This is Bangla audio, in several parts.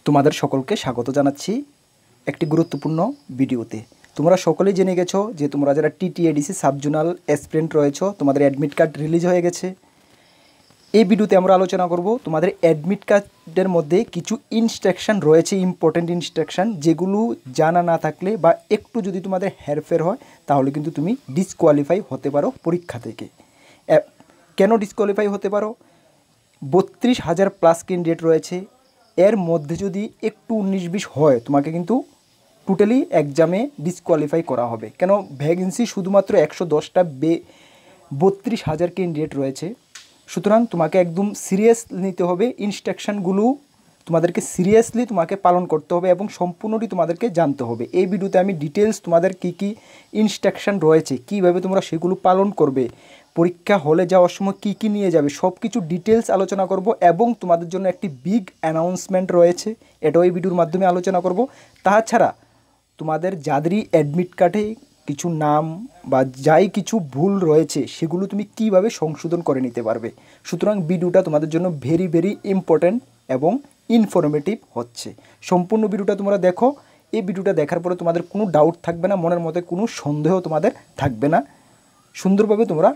তোমাদের সকলকে স্বাগত জানাচ্ছি একটি গুরুত্বপূর্ণ ভিডিওতে। তোমরা সকলেই জেনে গেছো যে তোমরা যারা টিটিএডিসি সাবজোনাল অ্যাসপিরেন্ট রয়েছো তোমাদের অ্যাডমিট কার্ড রিলিজ হয়ে গেছে। এই ভিডিওতে আমরা আলোচনা করব তোমাদের অ্যাডমিট কার্ডের মধ্যে কিছু ইনস্ট্রাকশন রয়েছে, ইম্পর্টেন্ট ইনস্ট্রাকশন, যেগুলো জানা না থাকলে বা একটু যদি তোমাদের হেরফের হয় তাহলে কিন্তু তুমি ডিসকোয়ালিফাই হতে পারো পরীক্ষা থেকে। কেন ডিসকোয়ালিফাই হতে পারো? 32,000 প্লাস ক্যান্ডিডেট রয়েছে, এর মধ্যে যদি একটু 19-20 হয় তোমাকে কিন্তু টোটালি এক্সামে ডিসকোয়ালিফাই করা হবে। কেন? ভ্যাকেন্সি শুধুমাত্র 110টা, 32,000 ক্যান্ডিডেট রয়েছে। সুতরাং তোমাকে একদম সিরিয়াস নিতে হবে, ইনস্ট্রাকশানগুলো তোমাদেরকে সিরিয়াসলি তোমাকে পালন করতে হবে এবং সম্পূর্ণটি তোমাদেরকে জানতে হবে। এই ভিডিওতে আমি ডিটেলস তোমাদের কী ইনস্ট্রাকশান রয়েছে, কীভাবে তোমরা সেগুলো পালন করবে, পরীক্ষা হলে যাওয়ার সময় কী কী নিয়ে যাবে, সব কিছু ডিটেলস আলোচনা করব এবং তোমাদের জন্য একটি বিগ অ্যানাউন্সমেন্ট রয়েছে, এটাও এই ভিডিওর মাধ্যমে আলোচনা করব। তাছাড়া তোমাদের যাদেরই অ্যাডমিট কার্ডে কিছু নাম বা যাই কিছু ভুল রয়েছে সেগুলো তুমি কিভাবে সংশোধন করে নিতে পারবে। সুতরাং ভিডিওটা তোমাদের জন্য ভেরি ভেরি ইম্পর্ট্যান্ট এবং ইনফরমেটিভ হচ্ছে। সম্পূর্ণ ভিডিওটা তোমরা দেখো। এই ভিডিওটা দেখার পরে তোমাদের কোনো ডাউট থাকবে না, মনের মধ্যে কোনো সন্দেহ তোমাদের থাকবে না, সুন্দরভাবে তোমরা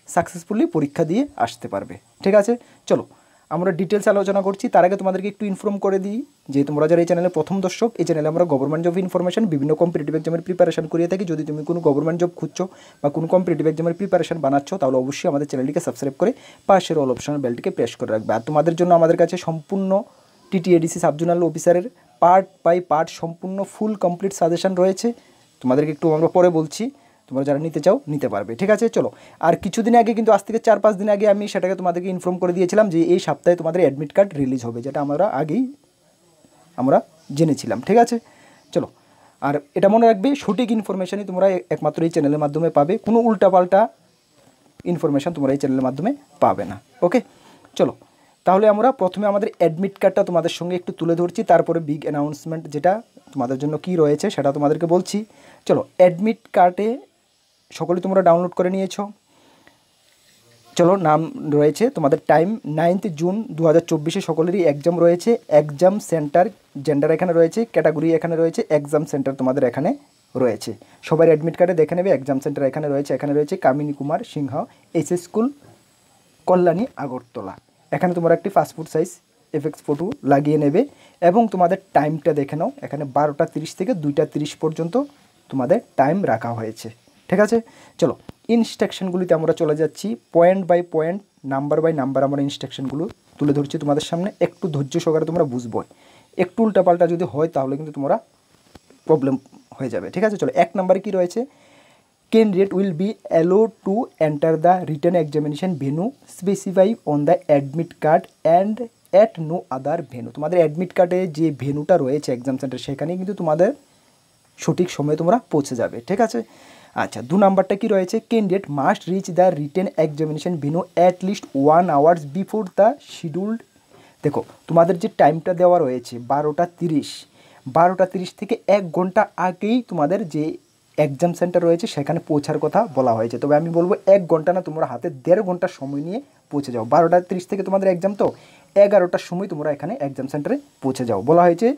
সাকসেসফুলি পরীক্ষা দিয়ে আসতে পারবে। ঠিক আছে, চলো আমরা ডিটেলস আলোচনা করছি। তার আগে তোমাদেরকে একটু ইনফর্ম করে দিই যে তোমরা যারা এই চ্যানেলে প্রথম দর্শক, এই চ্যানেলে আমরা গভর্নমেন্ট জব ইনফরমেশন, বিভিন্ন কম্পিটিটিভ এক্সামের প্রিপারেশন করিয়ে থাকি। যদি তুমি কোনো গভর্নমেন্ট জব খুঁজছো বা কোনো কম্পিটিটিভ এক্সামের প্রিপারেশন বানাচ্ছ তাহলে অবশ্যই আমাদের চ্যানেলটিকে সাবস্ক্রাইব করে পাশের অল অপশন বেলটিকে প্রেস করে রাখবে। আর তোমাদের জন্য আমাদের কাছে সম্পূর্ণ টিটিএডিসি সাবজোনাল অফিসারের পার্ট বাই পার্ট সম্পূর্ণ ফুল কমপ্লিট সাজেশন রয়েছে। তোমাদেরকে একটু আমরা পরে বলছি, তোমরা যারা নিতে চাও নিতে পারবে। ঠিক আছে, চলো। আর কিছুদিন আগে কিন্তু আজ থেকে 4-5 দিন আগে আমি সেটাকে তোমাদেরকে ইনফর্ম করে দিয়েছিলাম যে এই সপ্তাহে তোমাদের অ্যাডমিট কার্ড রিলিজ হবে, যেটা আমরা জেনেছিলাম। ঠিক আছে, চলো। আর এটা মনে রাখবে, সঠিক ইনফরমেশনই তোমরা একমাত্র এই চ্যানেলের মাধ্যমে পাবে, কোনো উল্টাপাল্টা ইনফরমেশান তোমরা এই চ্যানেলের মাধ্যমে পাবে না। ওকে, চলো তাহলে আমরা প্রথমে আমাদের অ্যাডমিট কার্ডটা তোমাদের সঙ্গে একটু তুলে ধরছি, তারপরে বিগ অ্যানাউন্সমেন্ট যেটা তোমাদের জন্য কি রয়েছে সেটা তোমাদেরকে বলছি। চলো, অ্যাডমিট কার্ডে সকলে তোমরা ডাউনলোড করে নিয়েছো। চলো, নাম রয়েছে তোমাদের, টাইম 9 জুন 2024 সকলেরই এক্সাম রয়েছে। এক্সাম সেন্টার, জেন্ডার এখানে রয়েছে, ক্যাটাগরি এখানে রয়েছে, এক্সাম সেন্টার তোমাদের এখানে রয়েছে। সবার অ্যাডমিট কার্ডে দেখে নেবে, এক্সাম সেন্টার এখানে রয়েছে কামিনী কুমার সিংহ এইচএস স্কুল, কল্যাণী, আগরতলা। এখানে তোমরা একটি পাসপোর্ট সাইজ এফএক্স ফটো লাগিয়ে নেবে এবং তোমাদের টাইমটা দেখে নাও। এখানে 12টা 30 থেকে 2টা 30 পর্যন্ত তোমাদের টাইম রাখা হয়েছে। ঠিক আছে, চলো ইনস্ট্রাকশনগুলিতে আমরা চলে যাচ্ছি। Point by point, number by number আমরা ইনস্ট্রাকশনগুলো তুলে ধরছি তোমাদের সামনে। একটু ধৈর্য সহকারে তোমরা বুঝবো, একটু উল্টাপাল্টা যদি হয় তাহলে কিন্তু তোমরা প্রবলেম হয়ে যাবে। ঠিক আছে, চলো। 1 নম্বরে কী রয়েছে? Candidate will be allowed to enter the written examination venue specified on the admit card and at no other venue. তোমাদের অ্যাডমিট কার্ডে যে ভেন্যুটা রয়েছে এক্সাম সেন্টার, সেখানে কিন্তু তোমাদের সঠিক সময়ে তোমরা পৌঁছে যাবে। ঠিক আছে, আচ্ছা। 2 নাম্বারটা কি রয়েছে? Candidate must reach the written examination venue at least 1 hours before the scheduled. দেখো, তোমাদের যে টাইমটা দেওয়া রয়েছে 12টা 30 থেকে 1 ঘন্টা আগেই তোমাদের যে এক্সাম সেন্টার রয়েছে সেখানে পৌঁছার কথা বলা হয়েছে। তবে আমি বলবো 1 ঘন্টা না, তোমরা হাতে 1.5 ঘন্টা সময় নিয়ে পৌঁছে যাও। 12টা 30 থেকে তোমাদের এক্সাম, তো 11টার সময় তোমরা এখানে এক্সাম সেন্টারে পৌঁছে যাও। বলা হয়েছে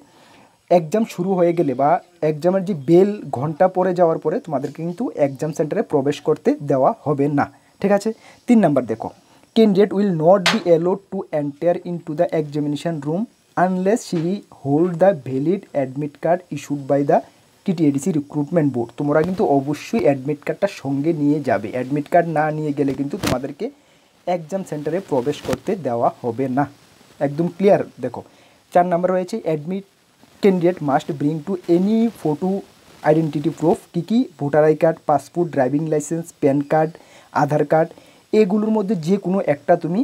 এক্সাম শুরু হয়ে গেলে বা এক্সামের যে বেল ঘন্টা পরে যাওয়ার পরে তোমাদেরকে কিন্তু এক্সাম সেন্টারে প্রবেশ করতে দেওয়া হবে না। ঠিক আছে, 3 নাম্বার দেখো, candidate will not be allowed to enter into the examination room unless she hold the valid admit card issued by the TTADC recruitment board. তোমরা কিন্তু অবশ্যই অ্যাডমিট কার্ডটা সঙ্গে নিয়ে যাবে। অ্যাডমিট কার্ড না নিয়ে গেলে কিন্তু তোমাদেরকে এক্সাম সেন্টারে প্রবেশ করতে দেওয়া হবে না। একদম ক্লিয়ার। দেখো, 4 নাম্বার রয়েছে admit candidate must bring to any photo identity proof. কী? Voter I card, passport, driving licence, PAN card, Aadhaar card, এগুলোর মধ্যে যে কোনো একটা তুমি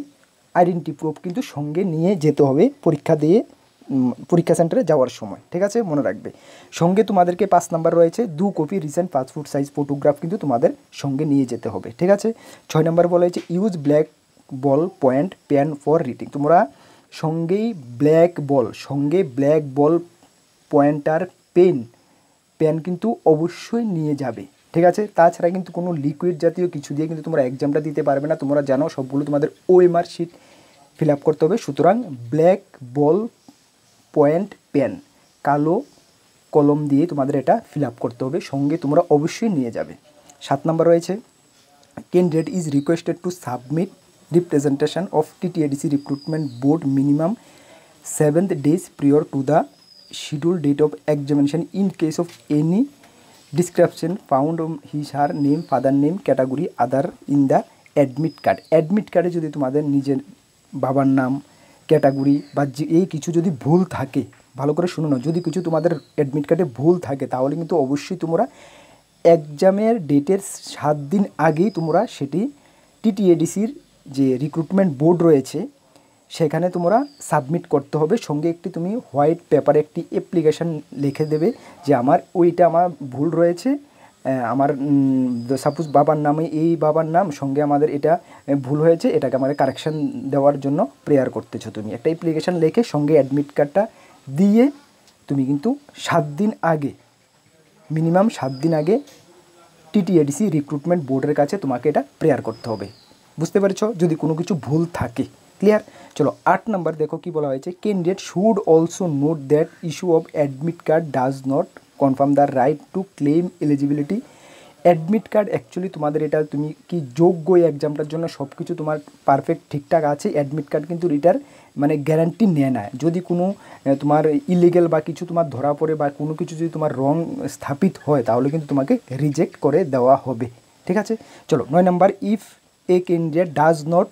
আইডেন্টিটি প্রুফ কিন্তু সঙ্গে নিয়ে যেতে হবে পরীক্ষা সেন্টারে যাওয়ার সময়। ঠিক আছে, মনে রাখবে। সঙ্গে তোমাদেরকে 5 নাম্বার রয়েছে 2 copy recent passport size photograph কিন্তু তোমাদের সঙ্গে নিয়ে যেতে হবে। ঠিক আছে, 6 নাম্বার বলা হয়েছে use black ball point pen for writing. তোমরা সঙ্গে ব্ল্যাক বল পয়েন্টার পেন কিন্তু অবশ্যই নিয়ে যাবে। ঠিক আছে, তাছাড়া কিন্তু কোনো লিকুইড জাতীয় কিছু দিয়ে কিন্তু তোমরা এক্সামটা দিতে পারবে না। তোমরা জানো সবগুলো তোমাদের ওএমআর শিট ফিল আপ করতে হবে। সুতরাং ব্ল্যাক বল পয়েন্ট পেন, কালো কলম দিয়ে তোমাদের এটা ফিল আপ করতে হবে, সঙ্গে তোমরা অবশ্যই নিয়ে যাবে। 7 নম্বর রয়েছে candidate is requested to submit representation of TTADC recruitment board minimum 7 days prior to the scheduled date of examination in case of any description found on his her name, father name, category, other in the admit card. Admit কার্ডে যদি তোমাদের নিজের বাবার নাম, ক্যাটাগরি বা এই কিছু যদি ভুল থাকে, ভালো করে শুনো না, যদি কিছু তোমাদের অ্যাডমিট কার্ডে ভুল থাকে তাহলে কিন্তু অবশ্যই তোমরা এক্সামের ডেটের 7 দিন আগেই তোমরা সেটি টিটিএডিসির যে রিক্রুটমেন্ট বোর্ড রয়েছে সেখানে তোমরা সাবমিট করতে হবে। সঙ্গে একটি তুমি হোয়াইট পেপারে একটি অ্যাপ্লিকেশান লিখে দেবে যে আমার আমার ভুল রয়েছে, আমার সাপোজ বাবার নামে এই বাবার নাম, সঙ্গে আমাদের এটা ভুল হয়েছে, এটাকে আমাদের কারেকশান দেওয়ার জন্য প্রেয়ার করতেছো। তুমি একটা অ্যাপ্লিকেশান লিখে সঙ্গে অ্যাডমিট কার্ডটা দিয়ে তুমি কিন্তু 7 দিন আগে, মিনিমাম 7 দিন আগে টিটিএডিসি রিক্রুটমেন্ট বোর্ডের কাছে তোমাকে এটা প্রেয়ার করতে হবে। বুঝতে পেরেছো? যদি কোনো কিছু ভুল থাকে। ক্লিয়ার? চলো 8 নাম্বার দেখো কি বলা হয়েছে, candidate should also note that issue of admit card does not confirm the right to claim eligibility. Admit card actually তোমাদের এটা তুমি কি যোগ্য এই এক্সামটার জন্য সব কিছু তোমার পারফেক্ট ঠিকঠাক আছে, অ্যাডমিট কার্ড কিন্তু এটার মানে গ্যারান্টি নেয় না। যদি কোনো তোমার ইলিগেল বা কিছু তোমার ধরা পড়ে বা কোনো কিছু যদি তোমার রং স্থাপিত হয় তাহলে কিন্তু তোমাকে রিজেক্ট করে দেওয়া হবে। ঠিক আছে? চলো 9 number, if A candidate does not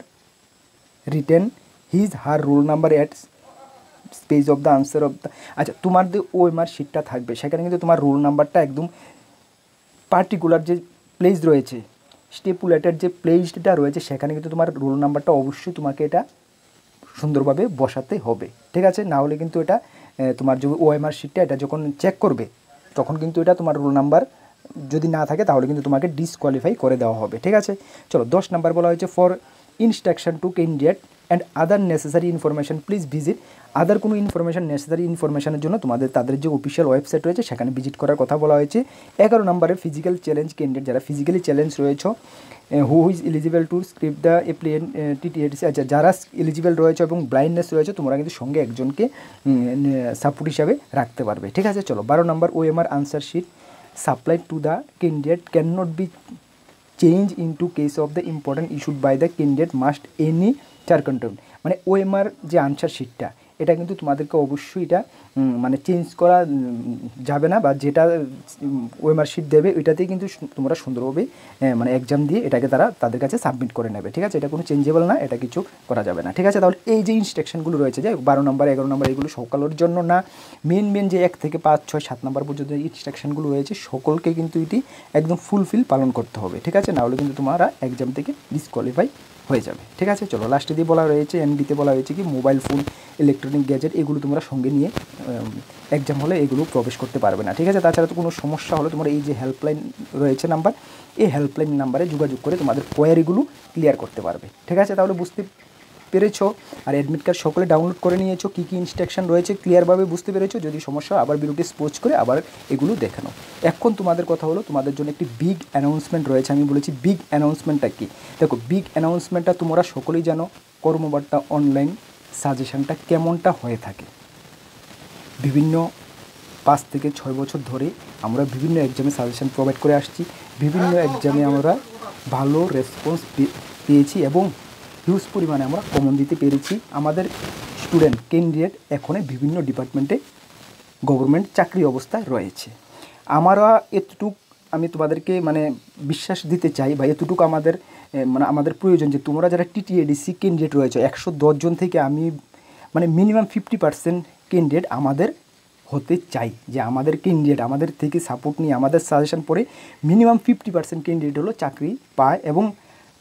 written his her roll number at page of the answer of the, আচ্ছা তোমার যে ওএমআর শিটটা থাকবে সেখানে কিন্তু তোমার রোল নাম্বারটা একদম পার্টিকুলার যে প্লেস রয়েছে, স্টেপুলেটেড যে প্লেসটা রয়েছে সেখানে কিন্তু তোমার রোল নাম্বারটা অবশ্যই তোমাকে এটা সুন্দরভাবে বসাতে হবে। ঠিক আছে? না হলে কিন্তু এটা তোমার যে ওএমআর শিটটা এটা যখন চেক করবে তখন কিন্তু এটা তোমার রোল নাম্বার যদি না থাকে তাহলে কিন্তু তোমাকে ডিসকোয়ালিফাই করে দেওয়া হবে। ঠিক আছে? চলো 10 নাম্বার বলা হয়েছে, for instruction to candidate and other necessary information please visit. Other কোনো ইনফরমেশান, নেসেসারি ইনফরমেশানের জন্য তাদের যে অফিসিয়াল ওয়েবসাইট রয়েছে সেখানে ভিজিট করার কথা বলা হয়েছে। 11 নম্বরে ফিজিক্যাল চ্যালেঞ্জ ক্যান্ডিডেট, যারা ফিজিক্যালি চ্যালেঞ্জ রয়েছে, who is eligible to script the applicant TTADC, আচ্ছা যারা এলিজিবল রয়েছে এবং ব্লাইন্ডনেস রয়েছে তোমরা কিন্তু সঙ্গে একজনকে সাপোর্ট হিসাবে রাখতে পারবে। ঠিক আছে? চলো 12 নম্বর, OMR answer sheet supplied to the candidate can not be change into case of the important issued by the candidate must any চারকন্ট্রোল। মানে ওএমআর যে আনসার শিটটা এটা কিন্তু তোমাদেরকে অবশ্যই এটা মানে চেঞ্জ করা যাবে না, বা যেটা ওএমআর শিট দেবে ওইটাতেই কিন্তু তোমরা সুন্দরভাবে মানে এক্সাম দিয়ে এটাকে তাদের কাছে সাবমিট করে নেবে। ঠিক আছে? এটা কোনো চেঞ্জেবল না, এটা কিছু করা যাবে না। ঠিক আছে? তাহলে এই যে ইনস্ট্রাকশনগুলো রয়েছে যে 12 নম্বর 11 নম্বর এগুলো সকলের জন্য না, মেন যে 1 থেকে 5 6 7 নম্বর পর্যন্ত ইনস্ট্রাকশনগুলো রয়েছে সকলকে কিন্তু এটি একদম ফুলফিল পালন করতে হবে। ঠিক আছে? নাহলে কিন্তু তোমরা এক্সাম থেকে ডিসকোয়ালিফাই হয়ে যাবে। ঠিক আছে? চলো লাস্টে দিয়ে বলা রয়েছে, এনডিতে বলা হয়েছে কি মোবাইল ফোন, ইলেকট্রনিক গ্যাজেট এগুলো তোমরা সঙ্গে নিয়ে এক্সাম হলে এগুলো প্রবেশ করতে পারবে না। ঠিক আছে? তাছাড়া তো কোনো সমস্যা হলে তোমরা এই যে হেল্পলাইন রয়েছে নাম্বার, এই হেল্পলাইন নাম্বারে যোগাযোগ করে তোমাদের কোয়ারিগুলো ক্লিয়ার করতে পারবে। ঠিক আছে? তাহলে বুঝতে পেরেছো? আর অ্যাডমিট কার্ড সকলে ডাউনলোড করে নিয়েছো, কী কী ইনস্ট্রাকশন রয়েছে ক্লিয়ারভাবে বুঝতে পেরেছো? যদি সমস্যা আবার ভিডিওটি পোস্ট করে আবার এগুলো দেখে নাও। এখন তোমাদের কথা হলো তোমাদের জন্য একটি বিগ অ্যানাউন্সমেন্ট রয়েছে। আমি বলেছি বিগ অ্যানাউন্সমেন্টটা কী। দেখো বিগ অ্যানাউন্সমেন্টটা তোমরা সকলেই জানো কর্মবার্তা অনলাইন সাজেশনটা কেমনটা হয়ে থাকে। বিভিন্ন 5 থেকে 6 বছর ধরে আমরা বিভিন্ন এক্সামে সাজেশন প্রোভাইড করে আসছি, বিভিন্ন এক্সামে আমরা ভালো রেসপন্স পেয়েছি এবং হিউজ পরিমাণে আমরা কমন দিতে পেরেছি। আমাদের স্টুডেন্ট ক্যান্ডিডেট এখন বিভিন্ন ডিপার্টমেন্টে গভর্নমেন্ট চাকরি অবস্থায় রয়েছে। আমরা এতটুক আমি তোমাদেরকে মানে বিশ্বাস দিতে চাই বা এতটুকু আমাদের প্রয়োজন যে তোমরা যারা টিটিএডিসি ক্যান্ডিডেট রয়েছে 110 জন থেকে আমি মানে মিনিমাম 50% ক্যান্ডিডেট আমাদের হতে চাই, যে আমাদের ক্যান্ডিডেট আমাদের থেকে সাপোর্ট নিয়ে আমাদের সাজেশন পড়ে মিনিমাম 50% ক্যান্ডিডেট হলো চাকরি পায় এবং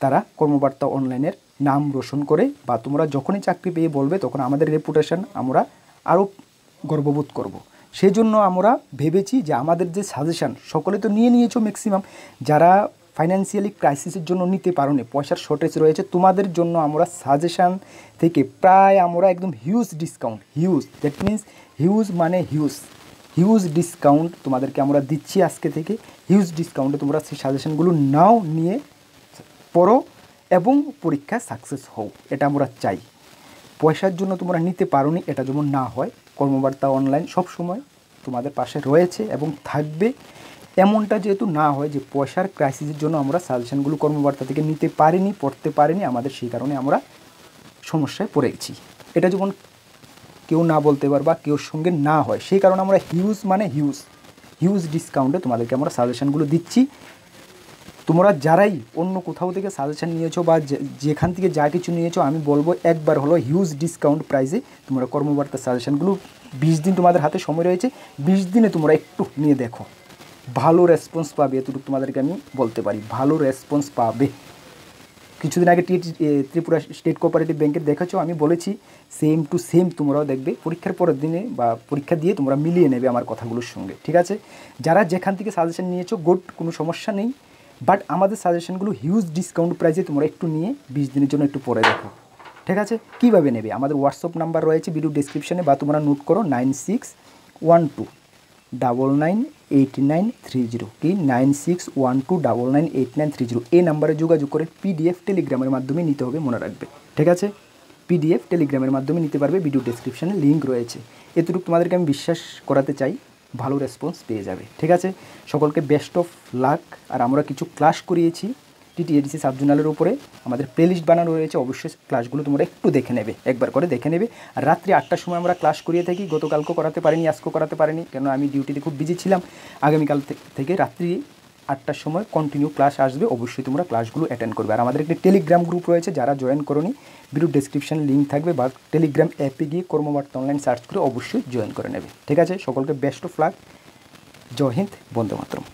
তারা কর্মবার্তা অনলাইনের নাম রোশন করে, বা তোমরা যখনই চাকরি পেয়ে বলবে তখন আমাদের রেপুটেশন আমরা আরও গর্ববোধ করব। সেই জন্য আমরা ভেবেছি যে আমাদের যে সাজেশান সকলে তো নিয়েছো ম্যাক্সিমাম, যারা ফাইন্যান্সিয়ালি ক্রাইসিসের জন্য নিতে পারো না, পয়সার শর্টেজ রয়েছে, তোমাদের জন্য আমরা সাজেশান থেকে প্রায় আমরা একদম huge discount, huge that means huge মানে হিউজ ডিসকাউন্ট তোমাদেরকে আমরা দিচ্ছি আজকে থেকে। হিউজ ডিসকাউন্টে তোমরা সেই সাজেশানগুলো নাও, নিয়ে পড়ো এবং পরীক্ষায় সাকসেস হও, এটা আমরা চাই। পয়সার জন্য তোমরা নিতে পারো নি এটা যেমন না হয়, কর্মবার্তা অনলাইন সব সময় তোমাদের পাশে রয়েছে এবং থাকবে। এমনটা যেহেতু না হয় যে পয়সার ক্রাইসিসের জন্য আমরা সাজেশনগুলো কর্মবার্তা থেকে নিতে পারিনি, পড়তে পারিনি, আমাদের সেই কারণে আমরা সমস্যায় পড়ে গেছি। এটা যখন কেউ না বলতে পারে বা কেউর সঙ্গে না হয়, সেই কারণে আমরা হিউজ ডিসকাউন্টে তোমাদেরকে আমরা সাজেশনগুলো দিচ্ছি। তোমরা যারাই অন্য কোথাও থেকে সাজেশন নিয়েছো বা যেখান থেকে যা কিছু নিয়েছো, আমি বলবো একবার হলো হিউজ ডিসকাউন্ট প্রাইসে তোমরা কর্মবার্তার সাজেশনগুলো 20 দিন তোমাদের হাতে সময় রয়েছে, 20 দিনে তোমরা একটু নিয়ে দেখো, ভালো রেসপন্স পাবে। এতটুকু তোমাদেরকে আমি বলতে পারি, ভালো রেসপন্স পাবে। কিছুদিন আগে ত্রিপুরা স্টেট কোঅপারেটিভ ব্যাংকের দেখেছো, আমি বলেছি সেম টু সেম তোমরাও দেখবে। পরীক্ষার পরের দিনে বা পরীক্ষা দিয়ে তোমরা মিলিয়ে নেবে আমার কথাগুলোর সঙ্গে, ঠিক আছে? যারা যেখান থেকে সাজেশন নিয়েছো গুড, কোনো সমস্যা নেই, বাট আমাদের সাজেশনগুলো হিউজ ডিসকাউন্ট প্রাইসে তোমরা একটু নিয়ে 20 দিনের জন্য একটু পরে দেখো, ঠিক আছে? কীভাবে নেবে? আমাদের হোয়াটসঅ্যাপ নাম্বার রয়েছে ভিডিও ডিসক্রিপশানে, বা তোমরা নোট করো 9612998930, কি 9612998930। এই নাম্বারে যোগাযোগ করে PDF টেলিগ্রামের মাধ্যমে নিতে হবে, মনে রাখবে, ঠিক আছে? PDF টেলিগ্রামের মাধ্যমে নিতে পারবে, ভিডিও ডেসক্রিপশানে লিঙ্ক রয়েছে। এতটুকু তোমাদেরকে আমি বিশ্বাস করাতে চাই, ভালো রেসপন্স পেয়ে যাবে, ঠিক আছে? সকলকে বেস্ট অফ লাক। আর আমরা কিছু ক্লাস করিয়েছি TTADC সাবজোনালের উপরে, আমাদের প্লেলিস্ট বানানো রয়েছে, অবশ্যই ক্লাসগুলো তোমরা একটু দেখে নেবে, একবার করে দেখে নেবে। আর রাত্রি 8টার সময় আমরা ক্লাস করিয়ে থাকি, গতকালকেও করাতে পারিনি, আজকেও করাতে পারিনি, কেন আমি ডিউটিতে খুব বিজি ছিলাম। আগামীকাল থেকে রাত্রি 8টার সময় কন্টিনিউ ক্লাস আসবে, অবশ্যই তোমরা ক্লাসগুলো অ্যাটেন্ড করবে। আর আমাদের একটি টেলিগ্রাম গ্রুপ রয়েছে, যারা জয়েন করোনি ভিডিও ডেসক্রিপশন লিঙ্ক থাকবে, বা টেলিগ্রাম অ্যাপে গিয়ে কর্মবার্তা অনলাইন সার্চ করে অবশ্যই জয়েন করে নেবে, ঠিক আছে? সকলকে বেস্ট অফ লাক। জয় হিন্দ, বন্দে মাতরম।